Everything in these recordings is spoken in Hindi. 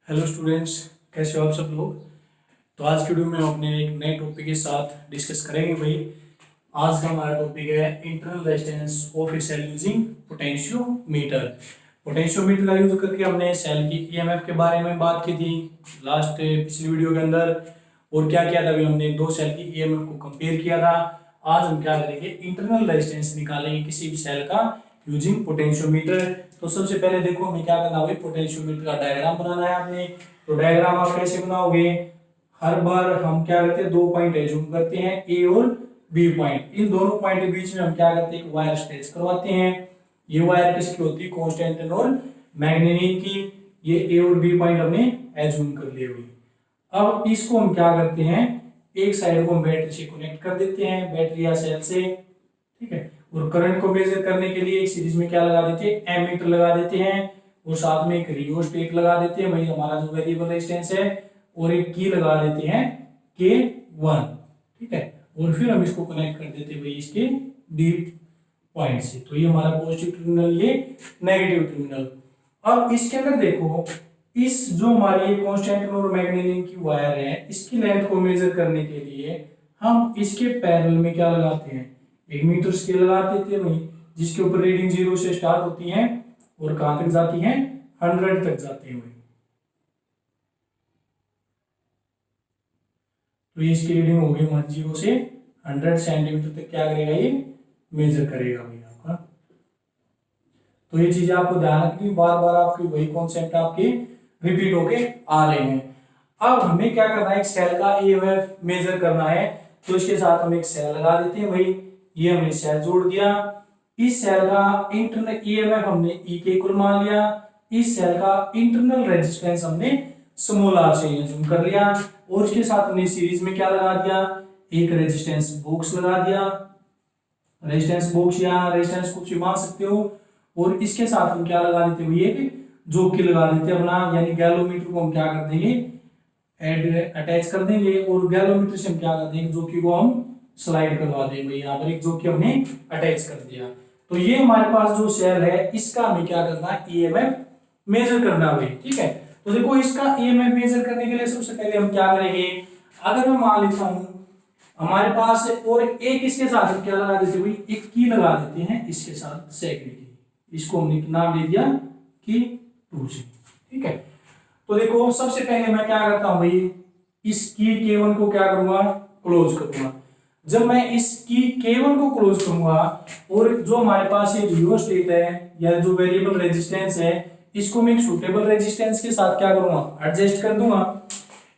हेलो स्टूडेंट्स, कैसे हो आप सब लोग। तो आज की वीडियो में हम अपने एक नए टॉपिक के साथ डिस्कस करेंगे भाई। आज का हमारा टॉपिक है internal resistance of a cell using potentiometer. Potentiometer का यूज करके हमने सेल की ईएमएफ के बारे में बात की थी लास्ट पिछली वीडियो के अंदर। और क्या किया था अभी हमने दो सेल की ईएमएफ को कंपेयर किया था। आज हम क्या करेंगे, इंटरनल रेजिस्टेंस निकालेंगे किसी भी सेल का यूजिंग पोटेंशियोमीटर। तो सबसे पहले देखो हमें क्या करना है, पोटेंशियोमीटर का डायग्राम बनाना है आपने। तो डायग्राम आप कैसे बनाओगे, हर बार हम क्या करते हैं, दो पॉइंट एज्यूम करते हैं, ए और बी पॉइंट। इन दोनों पॉइंट के बीच में हम क्या करते हैं, एक वायर स्ट्रेच करवाते हैं। ये वायर किसकी होती है, कांस्टेंटाइन और मैग्नेटिक की। ये ए और बी पॉइंट हमने एज्यूम कर लिए हुए। अब इसको हम क्या करते हैं, एक साइड को हम बैटरी से कनेक्ट कर देते हैं, बैटरी या सेल से, ठीक है। और करंट को मेजर करने के लिए एक सीरीज में क्या लगा देते हैं, एमीटर लगा देते हैं। और साथ में एक रियोस्टेट लगा देते हैं, वही हमारा जो वेरिएबल रेजिस्टेंस है। और एक की लगा देते हैं K1, ठीक है। और फिर हम इसको कनेक्ट कर देते हैं भाई इसके डी पॉइंट से। तो ये हमारा पॉजिटिव टर्मिनल, ये नेगेटिव टर्मिनल। अब इसके अंदर देखो, इस जो हमारी कांस्टेंट और मैग्नेटिक की वायर है, इसकी लेंथ को मेजर करने के लिए हम इसके पैरेलल में क्या लगाते हैं, एक मीटर स्केल लगा देते हैं भाई, जिसके ऊपर रीडिंग 0 से स्टार्ट होती है और कहां तक जाती है, 100 तक जाती है भाई। तो ये इसकी रीडिंग होगी 0 से 100 सेंटीमीटर तक क्या करेगा, ये मेजर करेगा भाई आपका। तो ये चीजें आपको ध्यान रखनी, बार बार आपकी वही कॉन्सेप्ट आपके रिपीट होके आ रहे हैं। अब हमें क्या करना है, एक सेल का ईएमएफ मेजर करना है। तो इसके साथ हम एक सेल लगा देते हैं भाई। ये हमने सेल जोड़ दिया। इस सेल का इंटरनल ईएमएफ हमने ई के इक्वल मान लिया। इस सेल का इंटरनल रेजिस्टेंस हमने स्मॉल आर से यूज कर लिया। और इसके साथ हमने सीरीज में क्या लगा दिया, एक रेजिस्टेंस बॉक्स लगा दिया। रेजिस्टेंस बॉक्स या रेजिस्टेंस कुछ भी मान सकते हो। और इसके साथ हम क्या लगा देते हैं, ये जोकी लगा देते हैं अपना, यानी गैलोमीटर को हम क्या कर देंगे, अटैच कर देंगे। और गैलोमीटर से हम क्या कर देंगे, जोकी को हम स्लाइड करवा देंगे। यहाँ पर एक जोकी हमने अटैच कर दिया। तो ये हमारे पास जो सेल है, इसका हमें क्या करना है, ईएमएफ मेजर करना है, ठीक है। तो देखो, इसका ईएमएफ मेजर करने के लिए सबसे पहले हम क्या करेंगे, अगर मैं मान लेता हूं हमारे पास, और एक इसके साथ हम क्या लगा देते हैं, एक की लगा देते हैं इसके साथ सेकंड की। इसको हमने नाम दे दिया कि 2 से, ठीक है। तो देखो, सबसे पहले मैं क्या करता हूं भाई, इस की K1 को क्या करूंगा, क्लोज करूंगा। जब मैं इस की K1 को क्लोज करूंगा, और जो हमारे पास ये रियोस्टेट है या जो वेरिएबल रेजिस्टेंस है, इसको मैं एक सुटेबल रेजिस्टेंस के साथ क्या करूंगा, एडजस्ट कर दूंगा।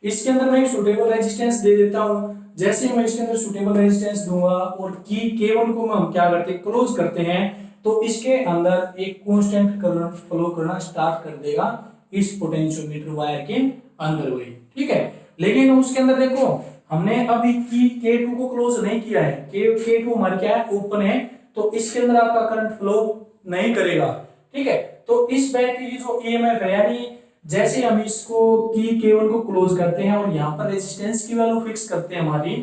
इसके अंदर मैं एक सुटेबल रेजिस्टेंस दे देता हूं। जैसे मैं इसके अंदर सुटेबल रेजिस्टेंस दूंगा और की K1 को हम क्या करते हैं, क्लोज करते हैं, तो इसके अंदर एक कांस्टेंट करंट फ्लो करना स्टार्ट कर देगा इस पोटेंशियोमीटर वायर के अंदर वही, ठीक है। लेकिन उसके अंदर देखो, हमने अभी की K2 को क्लोज नहीं किया है। K2 हमारी क्या है, ओपन है। तो इसके अंदर आपका करंट फ्लो नहीं करेगा, ठीक है। तो इस बैटरी की जो ईएमएफ है, यानी जैसे हम इसको की K1 को क्लोज करते हैं और यहाँ पर रेजिस्टेंस की वैल्यू फिक्स करते हैं हमारी,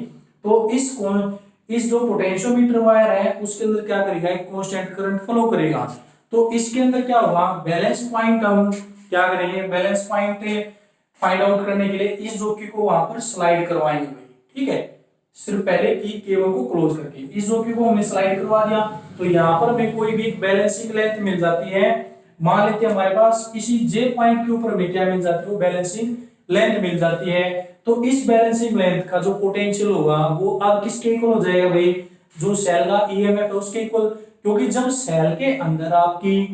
तो इस जो पोटेंशियोमीटर वायर है उसके अंदर क्या करेगा, एक कांस्टेंट करंट फ्लो करेगा। तो इसके अंदर क्या होगा, बैलेंस पॉइंट हम क्या करेंगे, बैलेंस पॉइंट फाइंड आउट करने के लिए इस जोकी को वहां पर स्लाइड करवाएंगे भाई, ठीक है। सिर्फ पहले की K1 को क्लोज करके इस जोकी को हमने स्लाइड करवा दिया। तो यहाँ पर हमें कोई भी बैलेंसिंग लेंथ मिल जाती है। मान लेते हैं हमारे पास इसी J पॉइंट के ऊपर हमें क्या मिल जाती है, वो बैलेंसिंग लेंथ मिल जाती है। तो इस बैलेंसिंग लेंथ का जो पोटेंशियल होगा वो अब किसके इक्वल हो जाएगा भाई, जो सेल का ईएमएफ है उसके इक्वल। क्योंकि जब सेल के अंदर आपकी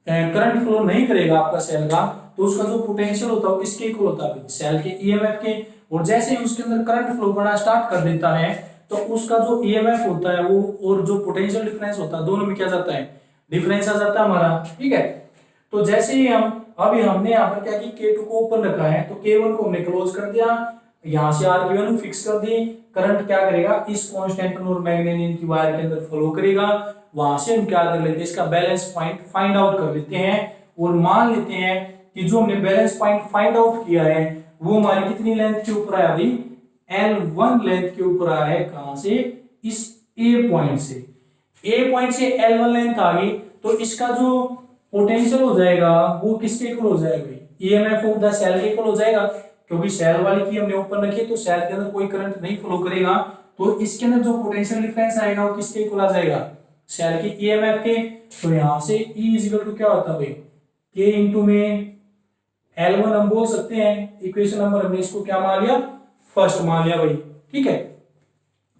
करंट फ्लो नहीं करेगा आपका सेल का, तो उसका जो पोटेंशियल होता है वो किसके इक्वल होता है, सेल के ईएमएफ के। और जैसे ही उसके अंदर करंट फ्लो करना स्टार्ट कर देता है, तो उसका जो ईएमएफ होता है वो और जो पोटेंशियल डिफरेंस होता है, दोनों में क्या जाता है, डिफरेंस आ जाता है हमारा, ठीक है। तो जैसे ही अभी हमने यहाँ पर क्या की, K2 को ओपन रखा है, तो K1 को हमने क्लोज कर दिया, यहाँ से आर की वैल्यू फिक्स कर दी। करंट क्या करेगा, इस कांस्टेंट और मैग्नेटिक की वायर के अंदर फ्लो करेगा। वहां से हम क्या कर लेते हैं, इसका बैलेंस पॉइंट फाइंड आउट कर लेते हैं। और मान लेते हैं कि जो हमने बैलेंस पॉइंट फाइंड आउट किया है वो हमारी कितनी लेंथ के ऊपर आया अभी, L1 लेंथ के ऊपर आया है। कहां से, इस A पॉइंट से। A पॉइंट से L1 लेंथ आ गई। तो इसका जो पोटेंशियल हो जाएगा वो किसके इक्वल हो जाएगा भाई, ईएमएफ ऑफ द सेल के इक्वल हो जाएगा, क्योंकि सेल वाली की हमने ओपन रखी है तो सेल के अंदर कोई करंट नहीं फ्लो करेगा, तो इसके अंदर जो पोटेंशियल डिफरेंस आएगा वो किसके इक्वल आ जाएगा, सेल के ईएमएफ के। तो यहां से E इक्वल टू क्या होता है भाई, K इंटू में L1 हम बोल सकते हैं, इक्वेशन नंबर हमने इसको क्या मान लिया, फर्स्ट मान लिया भाई, ठीक है।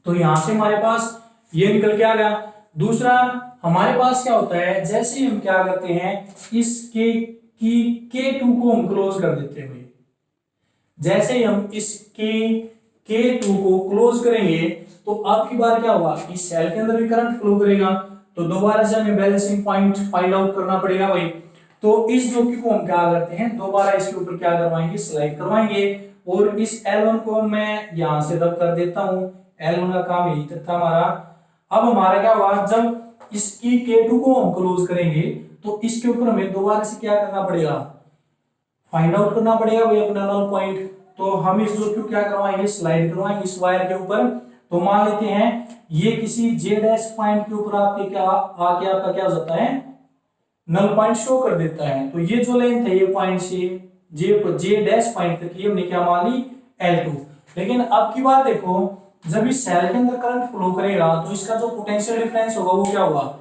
तो यहां से हमारे पास ये निकल के आ गया। दूसरा हमारे पास क्या होता है, जैसे हम क्या करते हैं, इस के की K2 को हम क्लोज कर देते हैं भाई, जैसे ही हम इस K2 को क्लोज करेंगे तो अब की बार क्या होगा, इस सेल के अंदर भी करंट फ्लो करेगा, तो दोबारा से हमें बैलेंसिंग पॉइंट फाइंड आउट करना पड़ेगा भाई। तो इस जो को हम क्या करते हैं, दोबारा इसके ऊपर क्या करवाएंगे, स्लाइड करवाएंगे, और इस L1 को मैं यहां से रब कर देता हूं, L1 का काम यही था हमारा। अब हमारा क्या होगा, जब इसकी K2 को हम क्लोज करेंगे तो इसके ऊपर हमें दोबारा से क्या करना पड़ेगा, फाइंड आउट करना पड़ेगा भाई अपना नल पॉइंट। तो हम इस जो क्या करवाएंगे, स्लाइड करवाएंगे इस वायर के ऊपर। तो मान लेते हैं ये किसी जे डैश पॉइंट के ऊपर आपके क्या आके आपका क्या हो जाता है, नल पॉइंट शो कर देता है। तो ये जो लेंथ है ये पॉइंट से जे डैश पॉइंट तक ये हमने क्या मान ली, L2। लेकिन अब की बात देखो, जब इस सेल के अंदर करंट फ्लो करेगा तो इसका जो पोटेंशियल डिफरेंस होगा वो क्या होगा,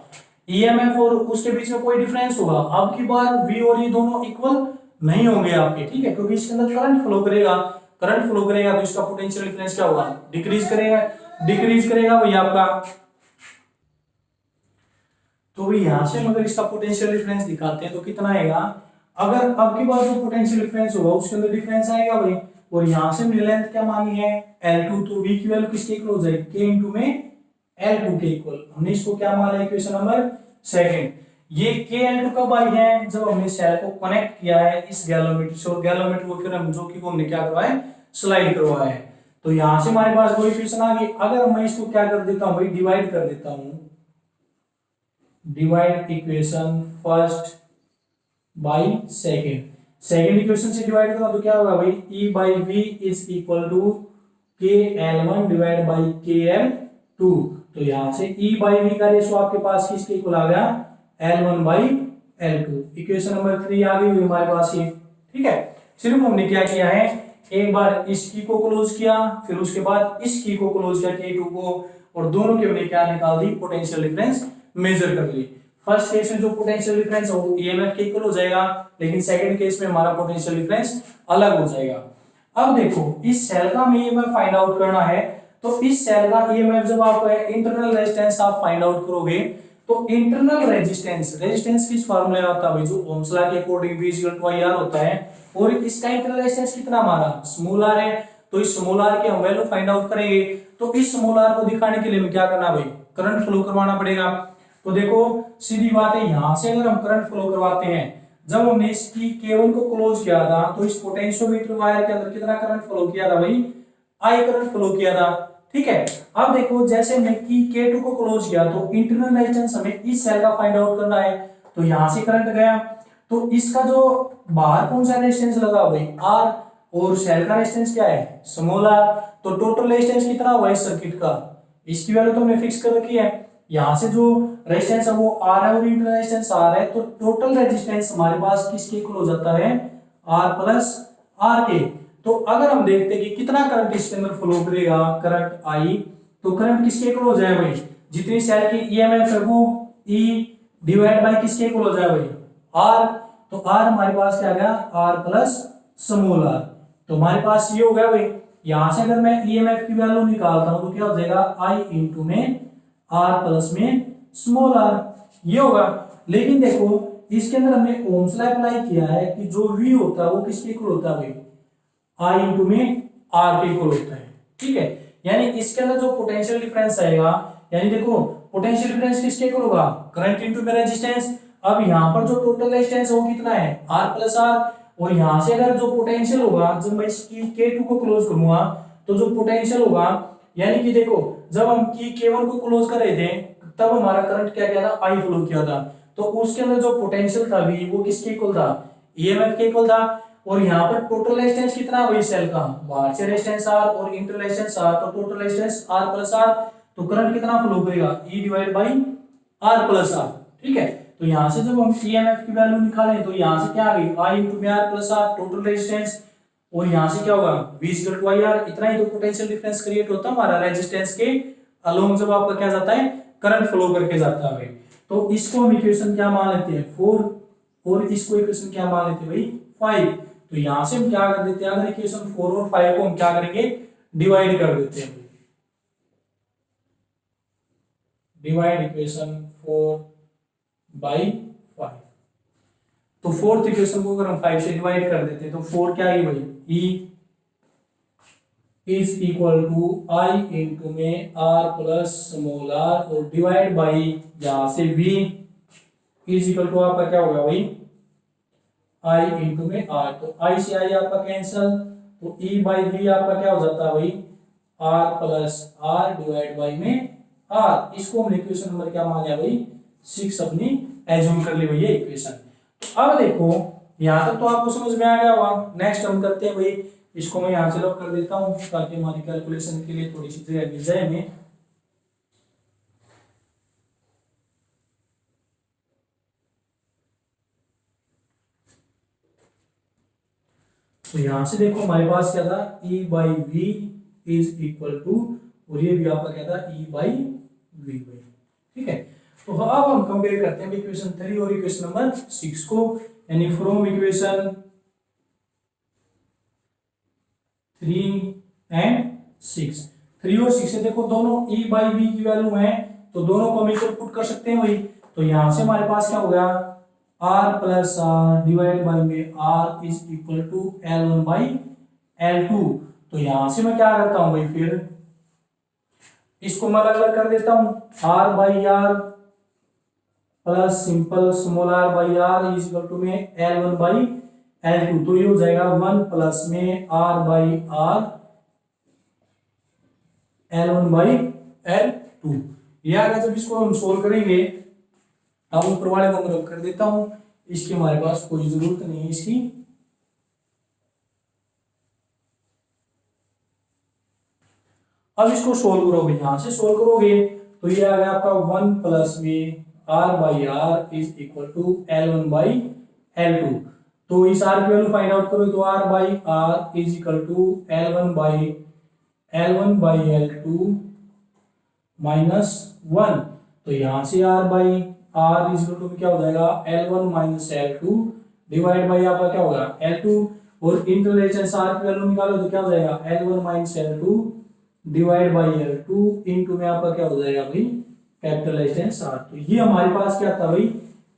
ईएमएफ और उसके बीच में कोई डिफरेंस होगा। अब की बार V और ये दोनों इक्वल नहीं होंगे आपके, ठीक है, क्योंकि इसके अंदर करंट फ्लो करेगा, करंट फ्लो करेगा तो इसका पोटेंशियल डिफरेंस क्या होगा, डिक्रीज करेगा भाई आपका। तो यहां से अगर इसका पोटेंशियल डिफरेंस दिखाते हैं तो कितना आएगा, अगर अब की बार जो पोटेंशियल डिफरेंस होगा उसके अंदर डिफरेंस आएगा भाई, और यहां से हमने लेंथ क्या मानी है, L2, तो V की वैल्यू किसके इक्वल हो जाएगी, K इंटू में L2 के इक्वल। हमने इसको क्या माना, इक्वेशन नंबर सेकंड। ये K L2 कब आई है, जब हमने सेल को कनेक्ट किया है इस गैलोमीटर से, और गैलोमीटर को फिर हम जो कि हमने क्या करवाया है, स्लाइड करवाया है। तो यहां से हमारे पास वही इक्वेशन आ गई। अगर मैं इसको क्या कर देता हूं भाई, डिवाइड कर देता हूं, divide equation first by second equation से डिवाइड करा तो क्या होगा भाई, E by V is equal to KL1 divide by KL2। तो यहां से E बाई V का रेशो आपके पास किसके इक्वल आ गया, L1 by L2। Equation number 3 आ गई हमारे पास ये, ठीक है। सिर्फ हमने क्या किया है, एक बार इस की को क्लोज किया, फिर उसके बाद इस की को क्लोज किया K2 को, और दोनों के हमने क्या निकाल दी, पोटेंशियल डिफरेंस मेजर कर ली। फर्स्ट केस में जो पोटेंशियल डिफरेंस है वो ईएमएफ के इक्वल हो जाएगा, लेकिन सेकंड केस में हमारा पोटेंशियल डिफरेंस अलग हो जाएगा। अब देखो इस सेल का हमें ईएमएफ फाइंड आउट करना है, तो इस सेल का ईएमएफ जब आप इंटरनल रेजिस्टेंस आप फाइंड आउट करोगे तो इंटरनल रेजिस्टेंस किस फार्मूले में आता है भाई, जो ओम्स लॉ के अकॉर्डिंग V = IR होता है, और इसका इंटरनल रेजिस्टेंस कितना हमारा स्मॉल r है। तो इस स्मॉल r की हम वैल्यू फाइंड आउट करेंगे। तो इस स्मॉल r को दिखाने के लिए हमें क्या करना भाई, करंट फ्लो करवाना पड़ेगा। तो देखो सीधी बात है, यहां से अगर हम करंट फ्लो करवाते हैं, जब हमने इसकी K1 को क्लोज किया था तो इस पोटेंशियोमीटर वायर के अंदर कितना करंट फ्लो किया था भाई, I करंट फ्लो किया था, ठीक है। अब देखो जैसे हमने की K2 को क्लोज किया तो इंटरनल रेजिस्टेंस हमें इस सेल का फाइंड आउट करना है। तो यहां से करंट गया, तो इसका जो बाहर कौन सा रेजिस्टेंस लगा भाई R, और सेल का रेजिस्टेंस क्या है स्मॉल r। तो टोटल रेजिस्टेंस कितना हुआ इस सर्किट का, इसकी वैल्यू तो हमने फिक्स कर रखी है। यहां से जो रेजिस्टेंस है वो R है और इंटरनल रेजिस्टेंस R है, तो टोटल रेजिस्टेंस हमारे पास किसके इक्वल हो जाता है, R प्लस R के। तो अगर हम देखते हैं कि कितना करंट इसके अंदर फ्लो करेगा, करंट I, तो करंट किसके इक्वल हो जाए भाई, जितनी सेल की ईएमएफ है वो E डिवाइड बाय किसके इक्वल हो जाए भाई, R। तो R हमारे पास क्या आ गया, R प्लस स्मॉल r। तो हमारे पास ये हो गया भाई। यहां से अगर मैं ईएमएफ की वैल्यू निकालता हूं तो क्या हो जाएगा, I इंटू में R प्लस में स्मॉल r, ये होगा। लेकिन देखो इसके अंदर हमने ओम्स लॉ अप्लाई किया है कि जो V होता है वो किसके इक्वल होता है भाई, I इंटू में R के इक्वल होता है, ठीक है। यानी इसके अंदर जो पोटेंशियल डिफरेंस आएगा, यानी देखो पोटेंशियल डिफरेंस किसके इक्वल होगा, करंट इंटू में रेजिस्टेंस। अब यहाँ पर जो टोटल रेजिस्टेंस है वो कितना है, R प्लस R, और यहां से अगर जो पोटेंशियल होगा, जब मैं इसकी K2 को क्लोज करूंगा तो जो पोटेंशियल होगा, यानी कि देखो जब हम की K1 को क्लोज कर रहे थे तब हमारा करंट क्या किया था, I फ्लो किया था। तो उसके अंदर जो पोटेंशियल था V वो किसके इक्वल था, ईएमएफ के इक्वल था। और यहाँ पर टोटल रेजिस्टेंस कितना है सेल का, बाहर से रेजिस्टेंस R और इंटर रेजिस्टेंस R, तो total resistance R plus R। तो करंट कितना फ्लो करेगा, E divide by R plus R, ठीक है। तो यहाँ से जब हम ईएमएफ की वैल्यू निकालें तो यहाँ से क्या आ गई आई इंटू में R plus R total resistance, और यहाँ से क्या होगा V equal to I R. इतना ही तो पोटेंशियल डिफरेंस क्रिएट होता है हमारा रेजिस्टेंस के अलोंग जब आपका क्या जाता है करंट फ्लो करके जाता है। तो इसको हम इक्वेशन क्या मान लेते हैं 4, और इसको इक्वेशन क्या मान लेते हैं भाई 5। तो यहाँ से हम क्या कर देते हैं, अगर इक्वेशन 4 और 5 को हम क्या करेंगे डिवाइड कर देते हैं, डिवाइड इक्वेशन 4 बाई 5। तो फोर्थ इक्वेशन को अगर हम 5 से डिवाइड कर देते हैं तो 4 क्या है भाई E is equal to I into में आर प्लस स्मॉल आर, और डिवाइड बाई यहां से V इज इक्वल टू आपका क्या होगा भाई आई इंटू में आर। तो आई से आई आपका कैंसल, तो E बाई V आपका क्या हो जाता है भाई R plus are divide by में आर। इसको हमने इक्वेशन नंबर क्या मान लिया भाई 6 अपनी एज्यूम कर ली भैया इक्वेशन। अब देखो यहां तक तो आपको समझ में आ गया होगा। नेक्स्ट हम करते हैं भाई, इसको मैं यहां से लॉक कर देता हूं ताकि हमारी कैलकुलेशन के लिए थोड़ी सी जगह मिल जाए हमें। तो यहां से देखो हमारे पास क्या था E by V is equal to, और ये भी आपका क्या था E बाई वी बाई, ठीक है। तो अब हम कंपेयर करते हैं इक्वेशन 3 और इक्वेशन नंबर 6 को, यानी फ्रॉम इक्वेशन 3 एंड 6। 3 और 6 से देखो दोनों E बाई वी की वैल्यू है, तो दोनों को हम इक्वल पुट कर सकते हैं वही। तो यहां से हमारे पास क्या हो गया R plus are divide by में R is equal to L1 by L2। तो यहां से मैं क्या करता हूं भाई फिर इसको मैं अलग अलग कर देता हूं, R by r plus simple small r by r is equal to में L1 बाई L2। तो ये हो जाएगा 1 प्लस में R by are L1 by L2। ये आगे जब इसको हम सोल्व करेंगे, अब ऊपर वाले को मैं रब कर देता हूं, इसकी हमारे पास कोई जरूरत नहीं है इसकी। अब इसको सोल्व करोगे, यहां से सोल्व करोगे तो ये आ गया आपका 1 प्लस में R by r is equal to L1 by L2। तो इस R की वैल्यू फाइंड आउट करो तो R by r is equal to L1 by L2 minus 1। तो यहां से R by r is equal to क्या हो जाएगा L1 minus L2 divide by आपका क्या होगा L2, और इंटरलेशन R की वैल्यू निकालो तो क्या हो जाएगा L1 minus L2 divide by L2 into में आपका क्या हो जाएगा भाई कैपिटल रेजिस्टेंस R। तो ये हमारे पास क्या था भाई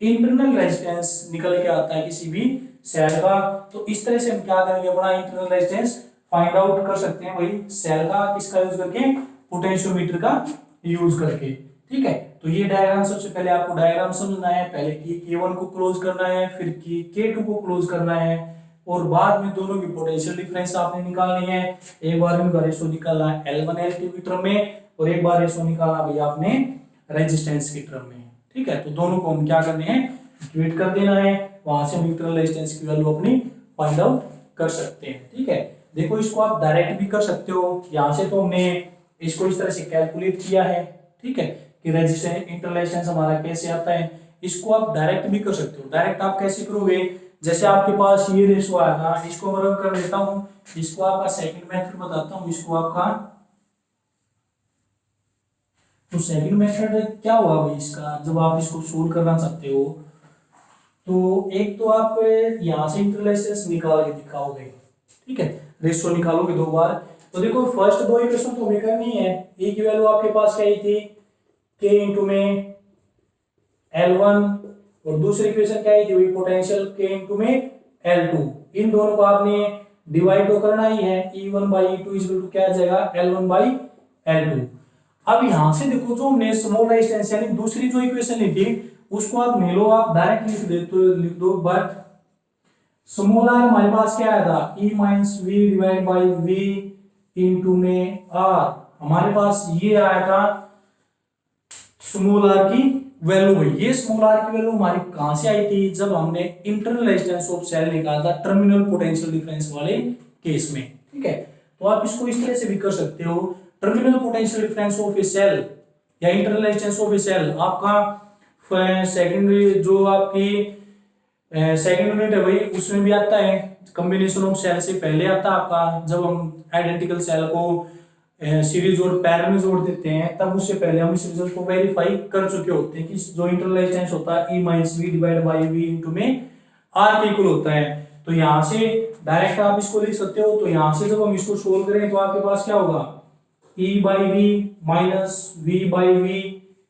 इंटरनल रेजिस्टेंस निकल के आता है किसी भी सेल का। तो इस तरह से हम क्या करेंगे अपना इंटरनल रेजिस्टेंस फाइंड आउट कर सकते हैं भाई सेल का, किसका यूज करके पोटेंशियोमीटर का यूज करके, ठीक है। तो ये डायग्राम सबसे पहले आपको डायग्राम समझना है, पहले की K1 को क्लोज करना है, फिर की K2 को क्लोज करना है, और बाद में दोनों की पोटेंशियल डिफरेंस आपने निकालनी है। एक बार इनका रेशो निकालना है L1 L2 की टर्म में, और एक बार रेशो निकालना भैया आपने रेजिस्टेंस की टर्म में, ठीक है। तो दोनों को हम क्या करने हैं इक्वेट कर देना है, वहां से हम इंटरनल रेजिस्टेंस की वैल्यू अपनी फाइंड आउट कर सकते हैं, ठीक है। देखो इसको आप डायरेक्ट भी कर सकते हो, यहां से तो हमने इसको इस तरह से कैलकुलेट किया है, ठीक है, कि रेजिस्टेंस इंटरनल रेजिस्टेंस हमारा कैसे आता है। इसको आप डायरेक्ट भी कर सकते हो। डायरेक्ट आप कैसे करोगे, जैसे आपके पास ये रेशो आया था, इसको मैं रब कर देता हूं, इसको आपका सेकंड मेथड बताता हूं, इसको आपका तो सेकंड मेथड क्या हुआ भाई इसका, जब आप इसको सोल्व करना चाहते हो तो एक तो आप यहां से इंटरनल रेजिस्टेंस निकाल के दिखाओगे, ठीक है, रेशो निकालोगे दो बार। तो देखो फर्स्ट दो इक्वेशन तो हमें करनी है, ए की वैल्यू आपके पास क्या थी k इंटू में L1, और दूसरी इक्वेशन क्या थी वही पोटेंशियल k इंटू में L2। इन दोनों को आपने डिवाइड तो करना ही है, E1 by E2 is equal to क्या आ जाएगा L1 बाई L2। अब यहां से देखो जो हमने स्मॉल रेजिस्टेंस यानी दूसरी जो इक्वेशन ली थी उसको आप ले लो, आप डायरेक्ट लिख दे तो लिख दो, बट स्मॉल r हमारे पास क्या आया था E minus V divide by V into में R। हमारे पास ये आया था स्मॉल r की वैल्यू हुई। ये स्मॉल r की वैल्यू हमारी कहां से आई थी, जब हमने इंटरनल रेजिस्टेंस ऑफ सेल निकाला था टर्मिनल पोटेंशियल डिफरेंस वाले केस में, ठीक है। तो आप इसको इस तरह से भी कर सकते हो, terminal potential difference of a cell या internal resistance of a cell आपका सेकंड जो आपकी सेकंड यूनिट है भाई, उसमें भी आता है कॉम्बिनेशन ऑफ सेल से पहले आता है आपका, जब हम आइडेंटिकल सेल को सीरीज और पैरेलल में जोड़ देते हैं तब उससे पहले हम इस रिजल्ट को वेरीफाई कर चुके होते हैं कि जो इंटरनल रेजिस्टेंस होता है E minus V divide by V into में आर के इक्वल होता है। तो यहाँ से डायरेक्ट आप इसको लिख सकते हो। तो यहाँ से जब हम इसको सोल्व करें तो आपके पास क्या होगा, E by V minus V by V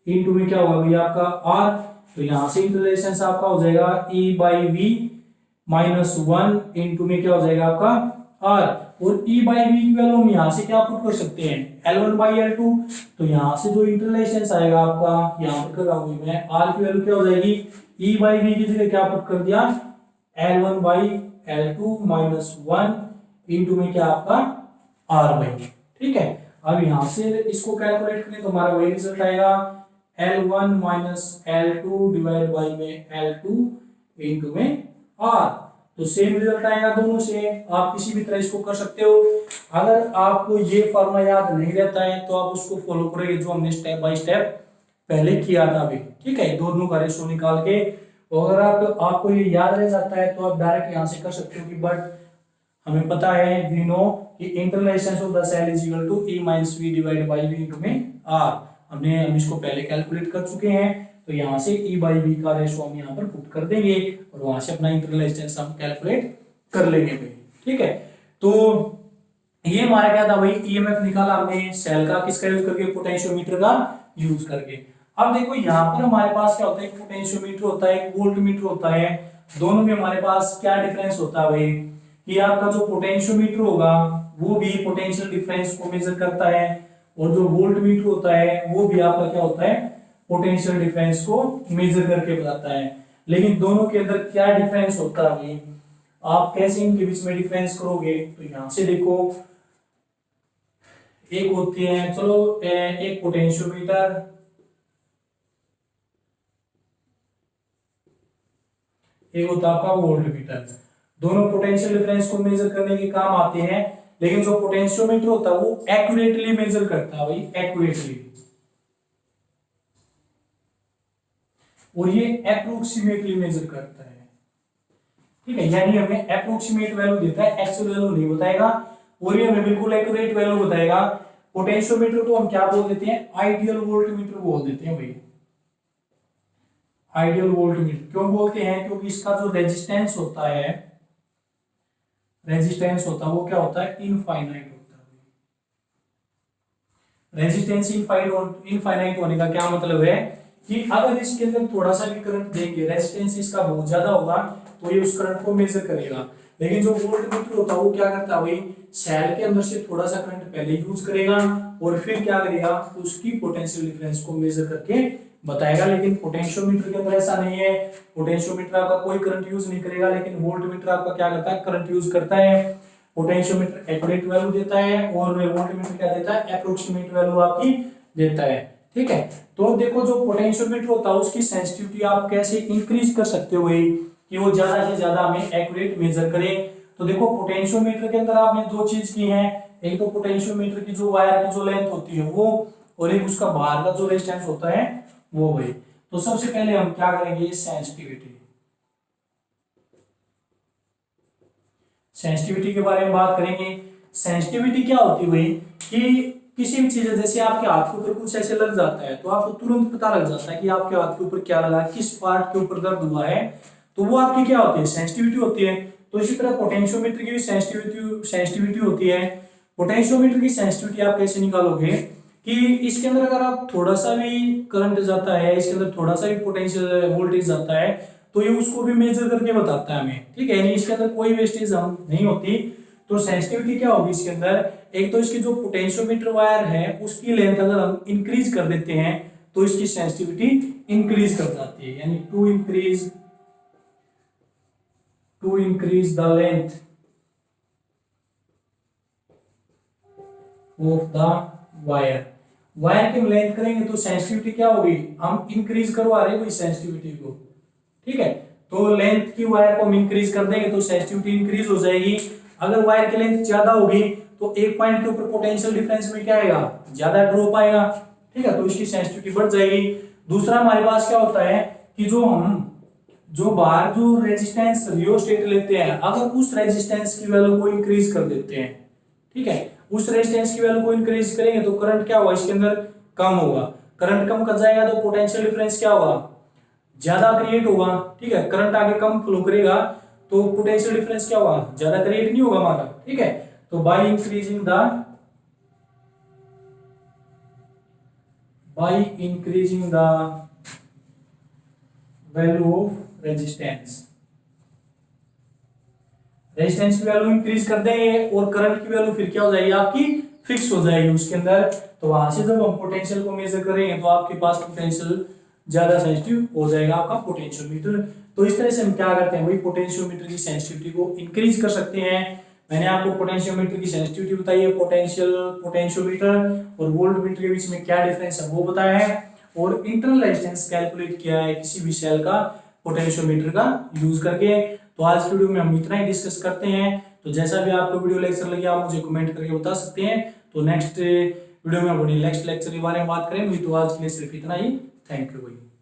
into में क्या होगा भैया आपका आर। तो यहाँ से इंटरनल रेजिस्टेंस आपका हो जाएगा E by V minus 1 into में क्या हो जाएगा आपका आर। और E बाई वी की वैल्यू हम यहाँ से क्या पुट कर सकते हैं, L1 बाई L2। तो यहाँ से जो इंटरनल रेजिस्टेंस आएगा आपका, यहाँ पर कर रहा हूँ मैं, आर की वैल्यू क्या हो जाएगी, E बाई वी की जगह क्या पुट कर दिया, L1 by L2 minus 1 into में क्या आपका आर बाई। ठीक है, अब यहाँ से इसको कैलकुलेट करें तो हमारा वही रिजल्ट आएगा, L1 minus L2 divide by में L2 इंटू में आर। तो सेम रिजल्ट आएगा दोनों से। आप किसी भी तरह इसको कर सकते हो। अगर आपको ये फॉर्मूला याद नहीं रहता है तो आप उसको फॉलो करेंगे जो हमने स्टेप बाय स्टेप पहले किया था अभी। ठीक है, दोनों का रेशो निकाल के। और अगर आपको ये याद रह जाता है तो आप डायरेक्ट यहाँ से कर सकते हो कि बट हमें पता है, वी नो कि internal resistance of the cell is equal to E minus V divide by V into में आर। हम इसको पहले कैलकुलेट कर चुके हैं। तो यहाँ से E बाई वी का रेशो हम यहाँ पर पुट कर देंगे और वहां से अपना इंटरनल रेजिस्टेंस हम कैलकुलेट कर लेंगे भाई। ठीक है, तो ये हमारा क्या था भाई, ईएमएफ निकाला हमने सेल का किसका यूज करके, पोटेंशियोमीटर का यूज करके। अब देखो यहाँ पर हमारे पास क्या होता है, एक पोटेंशियोमीटर होता है, एक वोल्टमीटर होता है। दोनों में हमारे पास क्या डिफरेंस होता है भाई, कि आपका जो पोटेंशियोमीटर होगा वो भी पोटेंशियल डिफरेंस को मेजर करता है, और जो वोल्टमीटर होता है वो भी आपका क्या होता है, पोटेंशियल डिफरेंस को मेजर करके बताता है। लेकिन दोनों के अंदर क्या डिफरेंस होता है भाई, आप कैसे इनके बीच में डिफरेंस करोगे। तो यहां से देखो, एक होती है, चलो एक पोटेंशियोमीटर, एक होता है आपका वोल्टमीटर। दोनों पोटेंशियल डिफरेंस को मेजर करने के काम आते हैं। लेकिन जो पोटेंशियोमीटर होता है वो एक्यूरेटली मेजर करता है भाई, एक्यूरेटली, और ये अप्रोक्सीमेटली मेजर करता है। ठीक है, यानी हमें अप्रोक्सीमेट वैल्यू देता है, एक्चुअल वैल्यू नहीं बताएगा, और ये हमें बिल्कुल एक्यूरेट वैल्यू बताएगा। पोटेंशियोमीटर को हम क्या बोल देते हैं, आइडियल वोल्टमीटर बोल देते हैं भाई, आइडियल वोल्टमीटर। क्यों बोलते हैं, क्योंकि इसका जो रेजिस्टेंस होता है, रेजिस्टेंस होता है वो क्या होता है, इनफाइनाइट होता है। रेजिस्टेंस इनफाइनाइट होने का क्या मतलब है कि अगर इसके अंदर थोड़ा सा भी करंट देंगे, रेजिस्टेंस इसका बहुत ज्यादा होगा तो ये उस करंट को मेजर करेगा। लेकिन जो वोल्टमीटर होता है वो क्या करता है भाई, सेल के अंदर से थोड़ा सा करंट पहले यूज करेगा और फिर क्या करेगा, उसकी पोटेंशियल डिफरेंस को मेजर करके बताएगा। लेकिन पोटेंशियोमीटर के अंदर ऐसा नहीं है, पोटेंशियोमीटर आपका कोई करंट यूज नहीं करेगा, लेकिन वोल्टमीटर आपका क्या करता है, करंट यूज करता है। पोटेंशियोमीटर एक्यूरेट वैल्यू देता है और वोल्टमीटर क्या देता है, अप्रोक्सीमेट वैल्यू आपकी देता है। ठीक है, तो देखो जो पोटेंशियोमीटर होता है उसकी सेंसिटिविटी आप कैसे इंक्रीज कर सकते हो भाई, कि वो ज्यादा से ज्यादा हमें एक्यूरेट मेजर करे। तो देखो पोटेंशियोमीटर के अंदर आपने दो चीज की है, एक तो पोटेंशियोमीटर की जो वायर की जो लेंथ होती है वो, और एक उसका बाहर का जो रेजिस्टेंस होता है वो भाई। तो सबसे पहले हम क्या करेंगे, सेंसिटिविटी, सेंसिटिविटी के बारे में बात करेंगे। सेंसिटिविटी क्या होती है भाई, कि किसी भी चीज, जैसे आपके हाथ के ऊपर कुछ ऐसे लग जाता है तो आपको तुरंत पता लग जाता है कि आपके हाथ के ऊपर क्या लगा है, किस पार्ट के ऊपर दर्द हुआ है, तो वो आपकी क्या होती है, सेंसिटिविटी होती है। तो इसी तरह पोटेंशियोमीटर की भी सेंसिटिविटी होती है। पोटेंशियोमीटर की सेंसिटिविटी आप कैसे निकालोगे, कि इसके अंदर अगर आप थोड़ा सा भी करंट जाता है, इसके अंदर थोड़ा सा भी पोटेंशियल वोल्टेज जाता है तो ये उसको भी मेजर करके बताता है हमें। ठीक है, यानी इसके अंदर कोई वेस्टेज हम नहीं होती। तो सेंसिटिविटी क्या होगी इसके अंदर, एक तो इसकी जो पोटेंशियोमीटर वायर है उसकी लेंथ अगर हम इंक्रीज कर देते हैं तो इसकी सेंसिटिविटी इंक्रीज कर जाती है, यानी to increase the length of the wire. Wire की लेंथ करेंगे तो सेंसिटिविटी क्या होगी, हम इंक्रीज करवा रहे हैं सेंसिटिविटी को। ठीक है, तो लेंथ की वायर को हम इंक्रीज कर देंगे तो सेंसिटिविटी इंक्रीज हो जाएगी। अगर वायर की लेंथ ज्यादा होगी तो एक पॉइंट के ऊपर पोटेंशियल डिफरेंस में क्या आएगा, ज्यादा ड्रॉप आएगा। ठीक है, तो इसकी सेंसिटिविटी बढ़ जाएगी। दूसरा हमारे पास क्या होता है कि जो बाहर जो रेजिस्टेंस रियोस्टेट लेते हैं, अगर उस रेजिस्टेंस की वैल्यू को इंक्रीज कर देते हैं, ठीक है, उस रेजिस्टेंस की वैल्यू को इंक्रीज करेंगे तो करंट क्या होगा, इसके अंदर कम होगा। करंट कम कर जाएगा तो पोटेंशियल डिफरेंस क्या होगा, ज्यादा क्रिएट होगा। ठीक है, करंट आगे कम फ्लो करेगा तो पोटेंशियल डिफरेंस क्या होगा, ज्यादा क्रिएट नहीं होगा हमारा। ठीक है, तो by increasing the value of resistance, resistance की वैल्यू इंक्रीज कर देंगे और करंट की वैल्यू फिर क्या हो जाएगी आपकी, फिक्स हो जाएगी उसके अंदर। तो वहां से जब हम पोटेंशियल को मेजर करेंगे तो आपके पास पोटेंशियल ज्यादा सेंसिटिव हो जाएगा आपका पोटेंशियोमीटर। तो इस तरह से हम क्या करते हैं, वही पोटेंशियोमीटर की सेंसिटिविटी को इंक्रीज कर सकते हैं। मैंने आपको पोटेंशियोमीटर की सेंसिटिविटी बताई है, पोटेंशियोमीटर और वोल्टमीटर के बीच में क्या डिफरेंस है वो बताया है, और इंटरनल रेजिस्टेंस कैलकुलेट किया है किसी भी सेल का पोटेंशियोमीटर का यूज करके। तो आज की वीडियो में हम इतना ही डिस्कस करते हैं। तो जैसा भी आपको वीडियो लेक्चर लगे आप मुझे कमेंट करके बता सकते हैं। तो नेक्स्ट वीडियो में अपनी नेक्स्ट लेक्चर के बारे में बात करेंगे। तो आज के लिए सिर्फ इतना ही। थैंक यू भाई।